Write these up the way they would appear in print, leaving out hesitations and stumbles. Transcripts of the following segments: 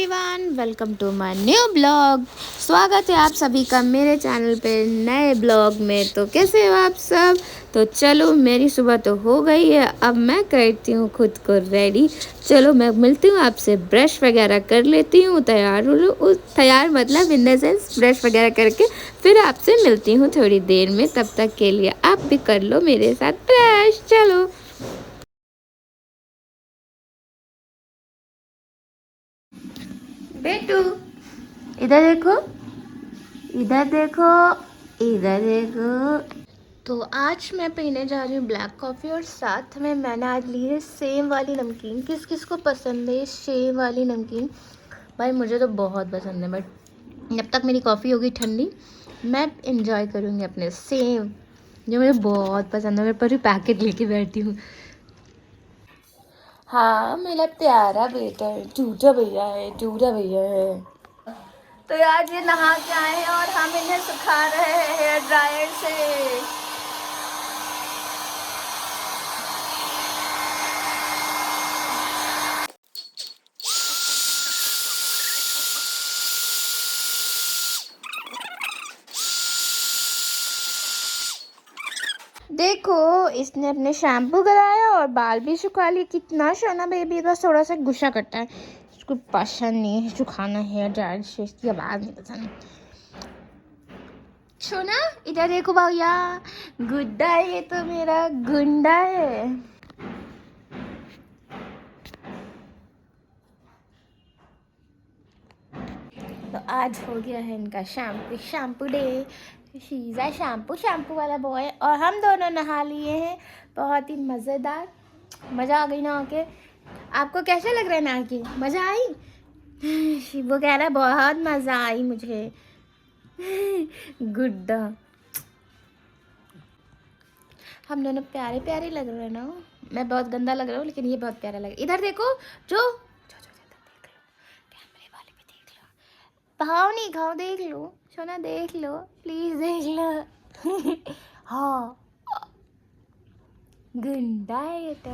Everyone, welcome to my new blog. स्वागत है आप सभी का मेरे चैनल पे नए ब्लॉग में। तो कैसे हो आप सब? तो चलो, मेरी सुबह तो हो गई है, अब मैं करती हूँ खुद को रेडी। चलो मैं मिलती हूँ आपसे, ब्रश वगैरह कर लेती हूँ, तैयार मतलब इन द सेंस ब्रश वगैरह करके फिर आपसे मिलती हूँ थोड़ी देर में। तब तक के लिए आप भी कर लो मेरे साथ ब्रश। चलो बेटू, इधर देखो, इधर देखो, इधर देखो। तो आज मैं पीने जा रही हूँ ब्लैक कॉफ़ी और साथ में मैंने आज ली है सेम वाली नमकीन। किस किस को पसंद है सेम वाली नमकीन? भाई मुझे तो बहुत पसंद है, बट जब तक मेरी कॉफ़ी होगी ठंडी मैं इंजॉय करूँगी अपने सेम, जो मुझे बहुत पसंद है। मैं पूरी पैकेट लेके बैठी हूँ। हाँ, मेरा प्यारा बेटा है, टूटा भैया है, टूटा भैया है। तो आज ये नहा के आए हैं और हम इन्हें सुखा रहे हैं हेयर ड्रायर से। देखो, इसने अपने शैम्पू कराया और बाल भी सुखा लिए। कितना शोना बेबी, बस थोड़ा सा गुस्सा करता है, उसको पसंद नहीं है सुखाना हेयर ड्रायर से, इसकी आवाज़ नहीं पसंद। शोना इधर देखो भैया, गुड्डा है ये तो, मेरा गुंडा है। तो आज हो गया है इनका शैम्पू डे। शीज़ा शैम्पू वाला बॉय और हम दोनों नहा लिए हैं। बहुत ही मज़ेदार, मज़ा आ गई नहा के। आपको कैसा लग रहा है नहा के? मज़ा आई? वो कह रहा है बहुत मज़ा आई मुझे। गुड्डा, हम दोनों प्यारे प्यारे लग रहे हैं ना। मैं बहुत गंदा लग रहा हूँ लेकिन ये बहुत प्यारा लग रहा है। इधर देखो, जो कैमरे वाले भी देख लो, भाव नहीं खाओ, देख लो सोना, देख लो प्लीज, देख लो। हाँ, गुंडा है ये तो।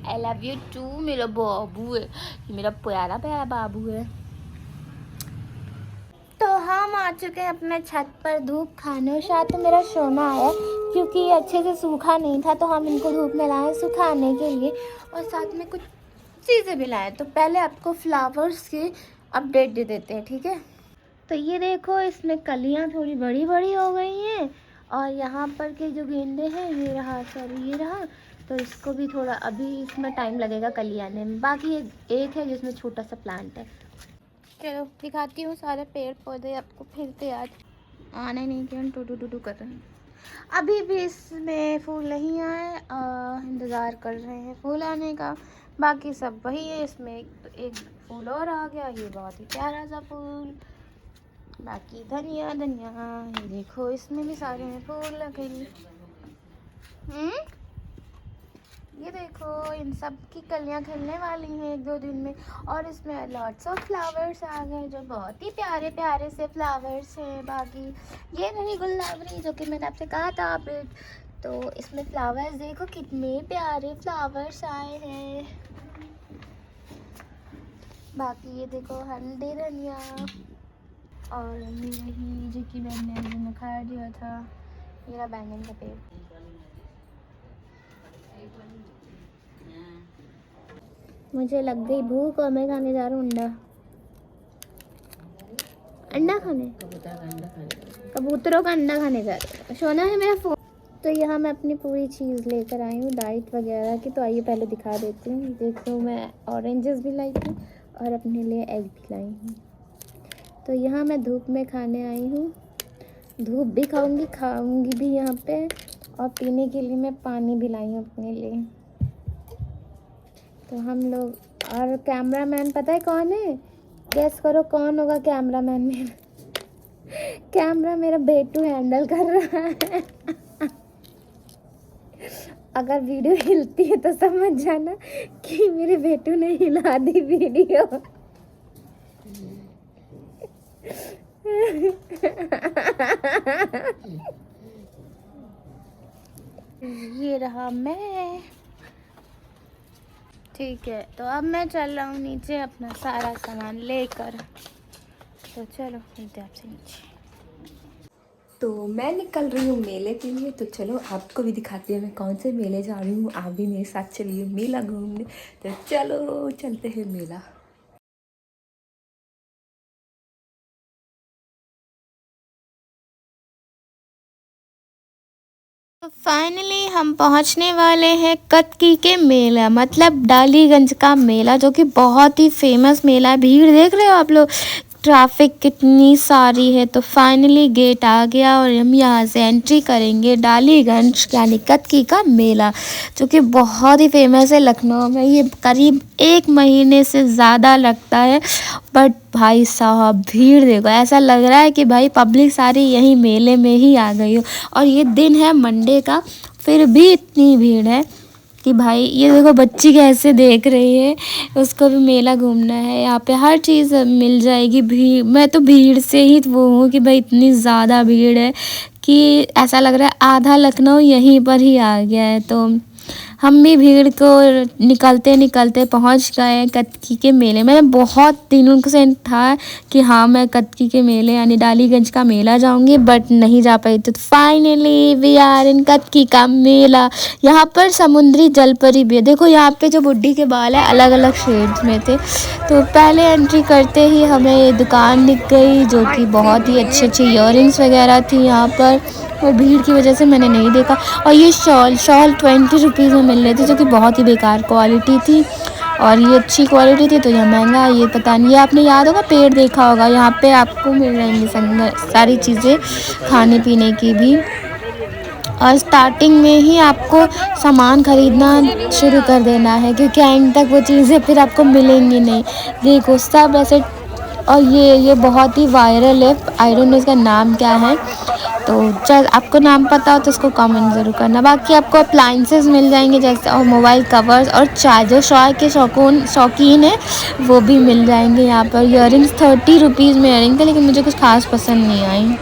आई लव यू टू, मेरा बाबू है, मेरा प्यारा प्यारा बाबू है। तो हम आ चुके हैं अपने छत पर धूप खाने, और साथ में मेरा सोना आया क्योंकि ये अच्छे से सूखा नहीं था, तो हम इनको धूप में लाए सुखाने के लिए, और साथ में कुछ चीज़ें भी लाए। तो पहले आपको फ्लावर्स की अपडेट दे देते हैं, ठीक है? तो ये देखो, इसमें कलियां थोड़ी बड़ी बड़ी हो गई हैं, और यहाँ पर के जो गेंदे हैं, ये रहा, सॉरी ये रहा, तो इसको भी थोड़ा अभी इसमें टाइम लगेगा कली आने में। बाकी एक है जिसमें छोटा सा प्लांट है। चलो दिखाती हूँ सारे पेड़ पौधे आपको, फिर से आज आने नहीं के हम टूटू टूटू कर रहे हैं। अभी भी इसमें फूल नहीं आए, इंतज़ार कर रहे हैं फूल आने का। बाकी सब वही है, इसमें एक फूल और आ गया, ये बहुत ही प्यारा सा फूल। बाकी धनिया धनिया, ये देखो इसमें भी सारे में फूल लगे। ये देखो, इन सब की कलियां खिलने वाली हैं एक दो दिन में, और इसमें लॉट्स ऑफ फ्लावर्स आ गए जो बहुत ही प्यारे प्यारे से फ्लावर्स हैं। बाकी ये रही गुलाबरी, जो कि मैंने आपसे कहा था अपडेट। तो इसमें फ्लावर्स देखो, कितने प्यारे फ्लावर्स आए हैं। बाकी ये देखो हल्दी धनिया, और ये रही जो कि मैंने अभी दिखा दिया था, मेरा बैंगन का पेड़। मुझे लग गई भूख और मैं खाने जा रहा हूँ अंडा। अंडा खाने, कबूतरों का अंडा खाने जा रही हूँ। सोना है मेरा फोन। तो यहाँ मैं अपनी पूरी चीज़ लेकर आई हूँ डाइट वगैरह की, तो आइए पहले दिखा देती हूँ। देखो, मैं ऑरेंजेस भी लाई थी और अपने लिए एग भी लाई हूँ। तो यहाँ मैं धूप में खाने आई हूँ, धूप भी खाऊंगी भी यहाँ पे, और पीने के लिए मैं पानी भी लाई हूँ अपने लिए। तो हम लोग, और कैमरामैन पता है कौन है? गेस करो कौन होगा कैमरामैन मेरा? कैमरा मेरा बेटू हैंडल कर रहा है। अगर वीडियो हिलती है तो समझ जाना कि मेरे बेटू ने हिला दी वीडियो। ये रहा मैं, ठीक है, तो अब मैं चल रहा हूँ नीचे अपना सारा सामान लेकर। तो चलो मिलते हैं आपसे नीचे। तो मैं निकल रही हूँ मेले के लिए, तो चलो आपको भी दिखाती हूँ मैं कौन से मेले जा रही हूँ। आप भी मेरे साथ चलिए मेला घूमने। तो चलो चलते हैं मेला। तो फाइनली हम पहुंचने वाले हैं कत्की के मेला, मतलब डालीगंज का मेला, जो कि बहुत ही फेमस मेला है। भीड़ देख रहे हो आप लोग, ट्रैफिक कितनी सारी है। तो फाइनली गेट आ गया और हम यहाँ से एंट्री करेंगे डालीगंज यानी कत्की का मेला, जो कि बहुत ही फेमस है लखनऊ में। ये करीब 1 महीने से ज़्यादा लगता है। बट भाई साहब भीड़ देखो, ऐसा लग रहा है कि भाई पब्लिक सारी यहीं मेले में ही आ गई हो। और ये दिन है मंडे का, फिर भी इतनी भीड़ है कि भाई ये देखो बच्ची कैसे देख रही है, उसको भी मेला घूमना है। यहाँ पे हर चीज़ मिल जाएगी। भीड़, मैं तो भीड़ से ही वो हूँ कि भाई इतनी ज़्यादा भीड़ है कि ऐसा लग रहा है आधा लखनऊ यहीं पर ही आ गया है। तो हम भी भीड़ को निकलते निकलते पहुंच गए कत्की के मेले। मैंने बहुत दिनों से था कि हाँ मैं कत्की के मेले यानी डालीगंज का मेला जाऊंगी, बट नहीं जा पाई। तो फाइनली वी आर इन कत्की का मेला। यहाँ पर समुद्री जलपरी भी है। देखो यहाँ पे जो बुड्ढी के बाल है अलग अलग शेड्स में थे। तो पहले एंट्री करते ही हमें ये दुकान दिख गई, जो कि बहुत ही अच्छे अच्छे ईयरिंग्स वगैरह थी यहाँ पर, और भीड़ की वजह से मैंने नहीं देखा। और ये शॉल 20 रुपीज़ में मिल रहे थे, जो कि बहुत ही बेकार क्वालिटी थी। और ये अच्छी क्वालिटी थी तो यह महंगा, ये पता नहीं। ये आपने याद होगा पेड़ देखा होगा, यहाँ पे आपको मिल रहेंगी सारी चीज़ें खाने पीने की भी। और स्टार्टिंग में ही आपको सामान ख़रीदना शुरू कर देना है, क्योंकि एंड तक वो चीज़ें फिर आपको मिलेंगी नहीं। देखो सब ऐसे। और ये बहुत ही वायरल है, आई डोंट नो इसका नाम क्या है। तो चल आपको नाम पता हो तो उसको कमेंट ज़रूर करना। बाकी आपको अप्लाइंसेस मिल जाएंगे, जैसे और मोबाइल कवर्स और चाय। जो चाय के शौकीन है वो भी मिल जाएंगे यहाँ पर। ईयरिंग्स 30 रुपीज़ में ईयरिंग थे, लेकिन मुझे कुछ खास पसंद नहीं आई।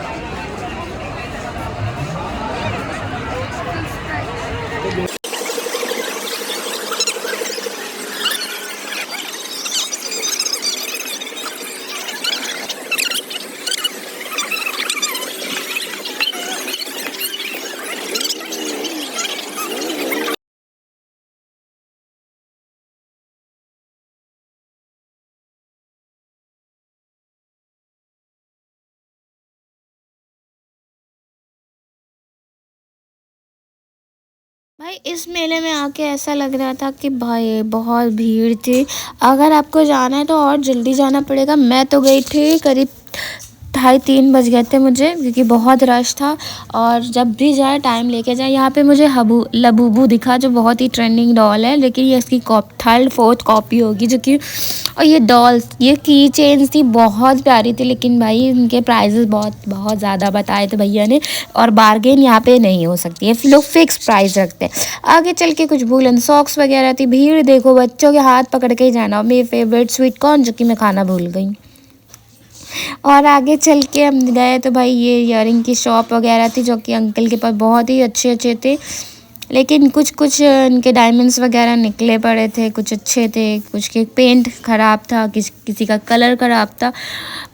भाई इस मेले में आके ऐसा लग रहा था कि भाई बहुत भीड़ थी। अगर आपको जाना है तो और जल्दी जाना पड़ेगा। मैं तो गई थी करीब 2:30-3 बज गए थे मुझे, क्योंकि बहुत रश था। और जब भी जाए टाइम लेके जाए। यहाँ पे मुझे लबूबू दिखा, जो बहुत ही ट्रेंडिंग डॉल है, लेकिन ये इसकी 3rd-4th कॉपी होगी जो कि। और ये डॉल्स, ये की चेन्स थी, बहुत प्यारी थी, लेकिन भाई इनके प्राइजेस बहुत बहुत ज़्यादा बताए थे भैया ने। और बार्गेन यहाँ पे नहीं हो सकती है, लोग फिक्स प्राइस रखते हैं। आगे चल के कुछ वूलन सॉक्स वगैरह थी। भीड़ देखो, बच्चों के हाथ पकड़ के ही जाना। मेरी फेवरेट स्वीट कॉर्न, जो कि मैं खाना भूल गई। और आगे चल के हम गए तो भाई ये ईयरिंग की शॉप वगैरह थी, जो कि अंकल के पास बहुत ही अच्छे अच्छे थे। लेकिन कुछ इनके डायमंड्स वगैरह निकले पड़े थे, कुछ अच्छे थे, कुछ के पेंट ख़राब था, किसी का कलर ख़राब था।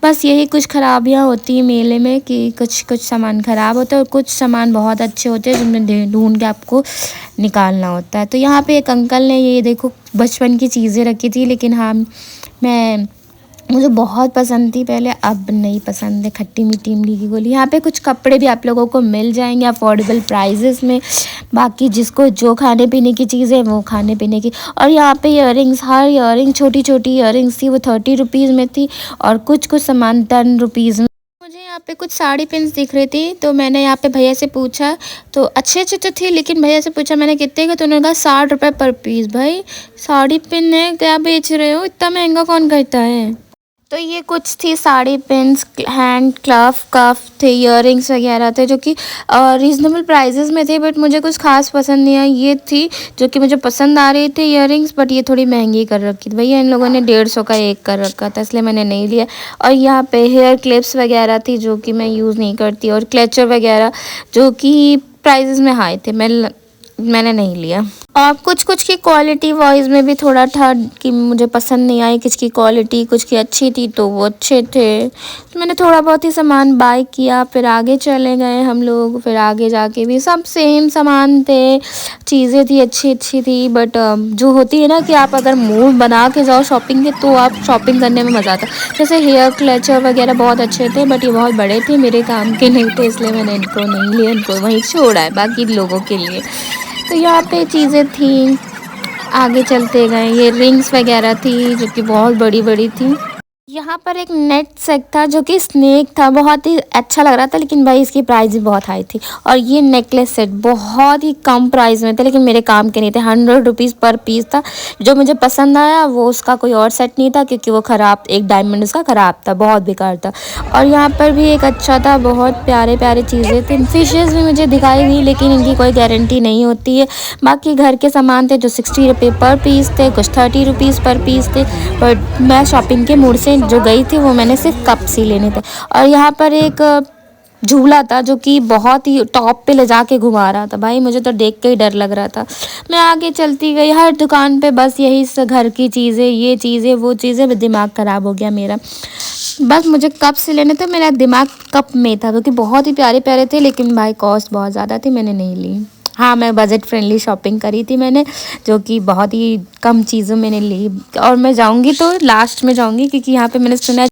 बस यही कुछ ख़राबियाँ होती हैं मेले में, कि कुछ सामान ख़राब होता है और कुछ सामान बहुत अच्छे होते हैं, जिनमें ढूंढ के आपको निकालना होता है। तो यहाँ पे एक अंकल ने ये देखो बचपन की चीज़ें रखी थी, लेकिन हाँ मुझे बहुत पसंद थी पहले, अब नहीं पसंद है। खट्टी मीठी इमली की गोली। यहाँ पे कुछ कपड़े भी आप लोगों को मिल जाएंगे अफोर्डेबल प्राइजेस में। बाकी जिसको जो खाने पीने की चीज़ें वो खाने पीने की। और यहाँ पे ईयरिंग्स, हर ईयरिंग छोटी छोटी ईयरिंग्स थी, वो 30 रुपीज़ में थी। और कुछ सामान 10 रुपीज़ में। मुझे यहाँ पे कुछ साड़ी पिन्स दिख रही थी, तो मैंने यहाँ पे भैया से पूछा, तो अच्छे अच्छे तो थे, लेकिन भैया से पूछा मैंने कितने का, तो उन्होंने कहा 60 रुपये पर पीस। भाई साड़ी पिन है, क्या बेच रहे हो, इतना महंगा कौन करता है। तो ये कुछ थी साड़ी पिन्स, हैंड कफ थे, ईयरिंग्स वगैरह थे, जो कि रीज़नेबल प्राइजेस में थे, बट मुझे कुछ खास पसंद नहीं आई। ये थी जो कि मुझे पसंद आ रही थी ईयरिंग्स, बट ये थोड़ी महंगी कर रखी थी भैया, इन लोगों ने 150 का एक कर रखा था, इसलिए मैंने नहीं लिया। और यहाँ पे हेयर क्लिप्स वगैरह थी, जो कि मैं यूज़ नहीं करती, और क्लचर वगैरह जो कि प्राइजेस में हाई थे, मैंने नहीं लिया। और कुछ कुछ की क्वालिटी वाइज में भी थोड़ा था कि मुझे पसंद नहीं आई, किसी की क्वालिटी कुछ की अच्छी थी तो वो अच्छे थे, तो मैंने थोड़ा बहुत ही सामान बाय किया। फिर आगे चले गए हम लोग, फिर आगे जाके भी सब सेम सामान थे, चीज़ें थी अच्छी अच्छी थी। बट जो होती है ना कि आप अगर मूड बना के जाओ शॉपिंग के तो आप शॉपिंग करने में मज़ा आता है। जैसे हेयर क्लचर वगैरह बहुत अच्छे थे बट ये बहुत बड़े थे, मेरे काम के नहीं थे, इसलिए मैंने इनको नहीं लिया, इनको वहीं छोड़ा है बाकी लोगों के लिए। तो यहाँ पे चीज़ें थी, आगे चलते गए, ये रिंग्स वगैरह थी जो कि बहुत बड़ी बड़ी थी। यहाँ पर एक नेट सेट था जो कि स्नेक था, बहुत ही अच्छा लग रहा था, लेकिन भाई इसकी प्राइस भी बहुत हाई थी। और ये नेकलेस सेट बहुत ही कम प्राइस में थे, लेकिन मेरे काम के नहीं थे, 100 रुपीज़ पर पीस था। जो मुझे पसंद आया वो उसका कोई और सेट नहीं था, क्योंकि वो ख़राब, एक डायमंड उसका ख़राब था, बहुत बेकार था। और यहाँ पर भी एक अच्छा था, बहुत प्यारे प्यारे चीज़ें थी। फिशेज़ भी मुझे दिखाई दी, लेकिन इनकी कोई गारंटी नहीं होती है। बाकी घर के सामान थे जो 60 रुपये पर पीस थे, कुछ 30 रुपीज़ पर पीस थे। बट मैं शॉपिंग के मूड से जो गई थी वो मैंने सिर्फ कप्स ही लेने थे। और यहाँ पर एक झूला था जो कि बहुत ही टॉप पे ले जाके घुमा रहा था, भाई मुझे तो देख के ही डर लग रहा था। मैं आगे चलती गई, हर दुकान पे बस यही घर की चीज़ें, ये चीज़ें वो चीज़ें, दिमाग ख़राब हो गया मेरा। बस मुझे कप से लेने थे, मेरा दिमाग कप में था क्योंकि बहुत ही प्यारे प्यारे थे, लेकिन भाई कॉस्ट बहुत ज़्यादा थी, मैंने नहीं ली। हाँ, मैं बजट फ्रेंडली शॉपिंग करी थी मैंने, जो कि बहुत ही कम चीज़ों मैंने ली। और मैं जाऊँगी तो लास्ट में जाऊँगी, क्योंकि यहाँ पे मैंने सुना है,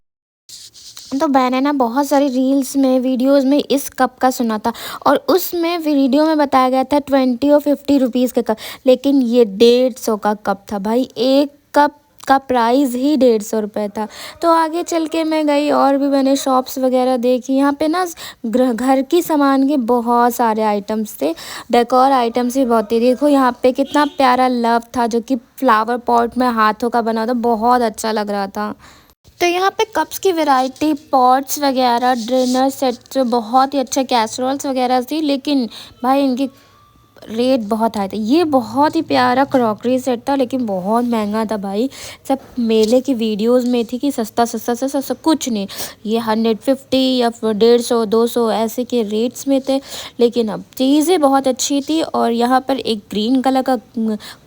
तो मैंने ना बहुत सारी रील्स में, वीडियोस में इस कप का सुना था, और उसमें वीडियो में बताया गया था 20 और 50 रुपीज़ का कप, लेकिन ये 150 का कप था भाई। एक कप का प्राइस ही 150 रुपये था। तो आगे चल के मैं गई और भी मैंने शॉप्स वगैरह देखी। यहाँ पे ना घर की सामान के बहुत सारे आइटम्स थे, डेकोर आइटम्स भी बहुत थे। देखो यहाँ पे कितना प्यारा लव था जो कि फ्लावर पॉट में हाथों का बना था, बहुत अच्छा लग रहा था। तो यहाँ पे कप्स की वैरायटी, पॉट्स वगैरह, डिनर सेट, बहुत ही अच्छे कैसरोल्स वगैरह थी, लेकिन भाई इनकी रेट बहुत हाई था। ये बहुत ही प्यारा क्रॉकरी सेट था, लेकिन बहुत महंगा था भाई। सब मेले की वीडियोस में थी कि सस्ता सस्ता सस्ता सस्ता, कुछ नहीं। ये 150 या 150 200 ऐसे के रेट्स में थे, लेकिन अब चीज़ें बहुत अच्छी थी। और यहाँ पर एक ग्रीन कलर का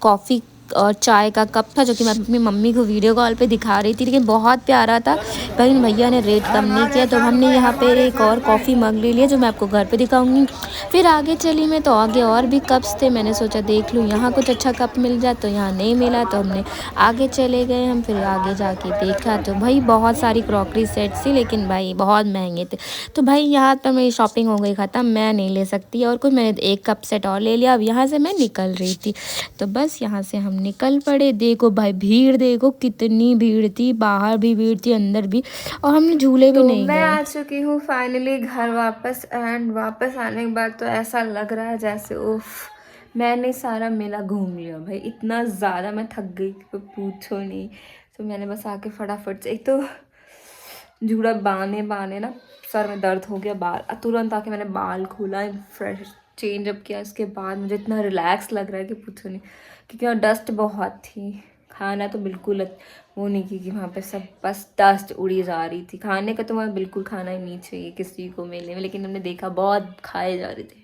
कॉफ़ी और चाय का कप था, जो कि मैं अपनी मम्मी को वीडियो कॉल पे दिखा रही थी, लेकिन बहुत प्यारा था। लेकिन भैया ने रेट कम नहीं किया, तो हमने यहाँ पे एक और कॉफ़ी मग ले लिया, जो मैं आपको घर पे दिखाऊंगी। फिर आगे चली मैं, तो आगे और भी कप्स थे, मैंने सोचा देख लूँ यहाँ कुछ अच्छा कप मिल जाए, तो यहाँ नहीं मिला, तो हमने आगे चले गए। हम फिर आगे जाके देखा तो भाई बहुत सारी क्रॉकरी सेट्स थी, लेकिन भाई बहुत महंगे थे। तो भाई यहाँ पर मेरी शॉपिंग हो गई ख़त्म, मैं नहीं ले सकती। और कुछ मैंने एक कप सेट और ले लिया। अब यहाँ से मैं निकल रही थी, तो बस यहाँ से हम निकल पड़े। देखो भाई भीड़, देखो कितनी भीड़ थी, बाहर भी भीड़ थी, अंदर भी, और हमने झूले भी नहीं मैं गए। आ चुकी हूँ फाइनली घर वापस। एंड वापस आने के बाद तो ऐसा लग रहा है जैसे उफ, मैंने सारा मेला घूम लिया भाई। इतना ज़्यादा मैं थक गई कि पूछो नहीं। तो मैंने बस आके फटाफट से, एक तो जूड़ा बाने बाने ना सर में दर्द हो गया, बाल तुरंत आके मैंने बाल खोला, फ्रेश चेंज अप किया। इसके बाद मुझे इतना रिलैक्स लग रहा है कि पूछो नहीं, क्योंकि वहाँ डस्ट बहुत थी। खाना तो बिल्कुल वो नहीं की कि वहाँ पे सब बस डस्ट उड़ी जा रही थी। खाने का तो वहाँ बिल्कुल खाना ही नहीं चाहिए किसी को मेले में, लेकिन हमने देखा बहुत खाए जा रहे थे।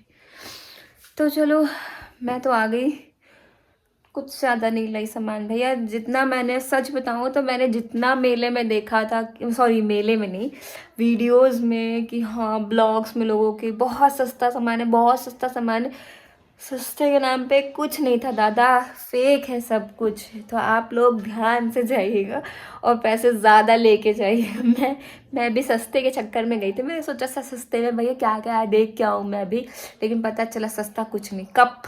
तो चलो मैं तो आ गई, कुछ ज़्यादा नहीं लाई सामान भैया। जितना मैंने, सच बताऊँ तो मैंने जितना मेले में देखा था, सॉरी मेले में नहीं, वीडियोस में कि हाँ ब्लॉग्स में लोगों के बहुत सस्ता सामान है, बहुत सस्ता सामान है, सस्ते के नाम पे कुछ नहीं था दादा, फेक है सब कुछ। तो आप लोग ध्यान से जाइएगा और पैसे ज़्यादा लेके जाइए। मैं भी सस्ते के चक्कर में गई थी। मैंने सोचा सस्ते में भैया क्या क्या है देख के आऊँ मैं भी, लेकिन पता चला सस्ता कुछ नहीं। कप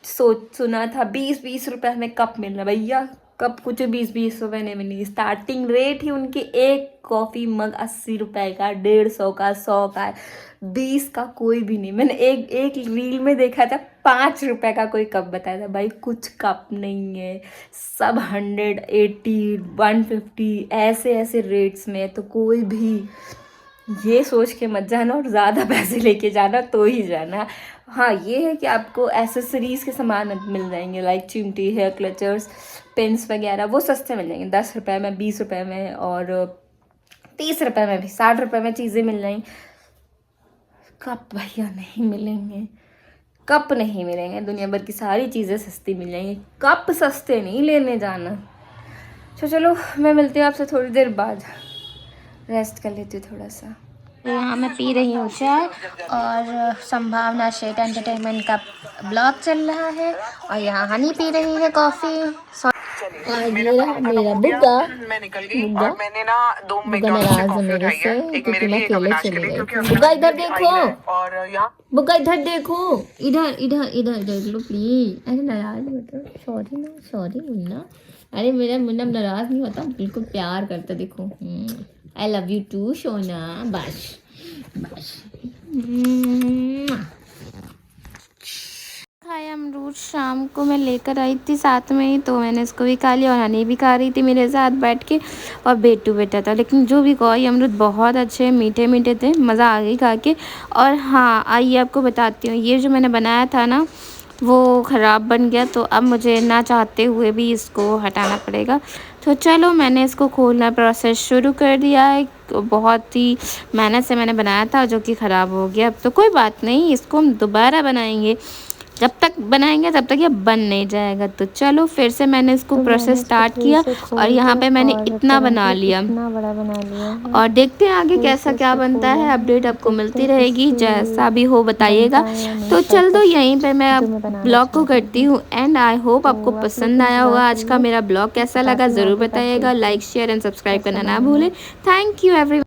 सुना था 20-20 रुपए में कप मिल रहा, भैया कप कुछ 20-20 रुपए नहीं मिली। स्टार्टिंग रेट ही उनकी एक कॉफ़ी मग 80 रुपए का, 150 का, 100 का है, 20 का कोई भी नहीं। मैंने एक रील में देखा था 5 रुपए का कोई कप बताया था, भाई कुछ कप नहीं है, सब 180 150 ऐसे ऐसे रेट्स में। तो कोई भी ये सोच के मत जाना और ज़्यादा पैसे लेके जाना तो ही जाना। हाँ ये है कि आपको एसेसरीज़ के सामान मिल जाएंगे, लाइक चिमटी, हेयर क्लचर्स, पेन्स वगैरह, वो सस्ते मिल जाएंगे 10 रुपये में, 20 रुपये में, और 30 रुपये में भी, 60 रुपये में चीज़ें मिल जाएंगी। कप भैया नहीं मिलेंगे। कप नहीं मिलेंगे, दुनिया भर की सारी चीज़ें सस्ती मिल जाएंगी, कप सस्ते नहीं लेने जाना। तो चलो मैं मिलती हूँ आपसे थोड़ी देर बाद, रेस्ट कर लेती हूँ थोड़ा सा। यहाँ मैं पी रही हूँ चाय और संभावना शेट एंटरटेनमेंट का ब्लॉग चल रहा है और यहाँ हनी पी रही है कॉफ़ी। और ये रहा मेरा बुग्गा। मैं निकल गई बुग्गा और मैंने ना 2 बुग्गा मैकडॉनल्ड्स से नाराज है कॉफी मेरे उठाई से है, एक क्योंकि मेरे मैं लिए एक अकेले अविनाश चले के लिए, गई क्योंकि थी। अविनाश बुग्गा इधर की आई देखो, है। और यहाँ बुग्गा इधर देखो, इधर इधर इधर देख लो प्लीज। अरे नाराज मत हो, सॉरी ना, सॉरी मुन्ना। अरे मेरा मुन्ना नाराज नहीं होता, बिल्कुल प्यार करता। देखो आई लव यू टू सोना। बस बस खाया अमरूद शाम को मैं लेकर आई थी साथ में ही, तो मैंने इसको भी खा लिया और हनी भी खा रही थी मेरे साथ बैठ के और बेटू बेटा था। लेकिन जो भी कहो ये अमरूद बहुत अच्छे मीठे मीठे थे, मज़ा आ गई खा के। और हाँ आइए आपको बताती हूँ, ये जो मैंने बनाया था ना वो ख़राब बन गया, तो अब मुझे ना चाहते हुए भी इसको हटाना पड़ेगा। तो चलो मैंने इसको खोलना प्रोसेस शुरू कर दिया है। बहुत ही मेहनत से मैंने बनाया था जो कि ख़राब हो गया। अब तो कोई बात नहीं, इसको हम दोबारा बनाएंगे, जब तक बनाएंगे तब तक ये बन नहीं जाएगा। तो चलो फिर से मैंने इसको प्रोसेस स्टार्ट किया और यहाँ पे मैंने इतना बना लिया, इतना बड़ा बना लिया और देखते हैं आगे कैसा क्या बनता है। अपडेट आपको मिलती रहेगी, जैसा भी हो बताइएगा। तो चल दो यहीं पे मैं अब ब्लॉग को करती हूँ एंड आई होप आपको पसंद आया होगा। आज का मेरा ब्लॉग कैसा लगा ज़रूर बताइएगा। लाइक शेयर एंड सब्सक्राइब करना ना भूलें। Thank you every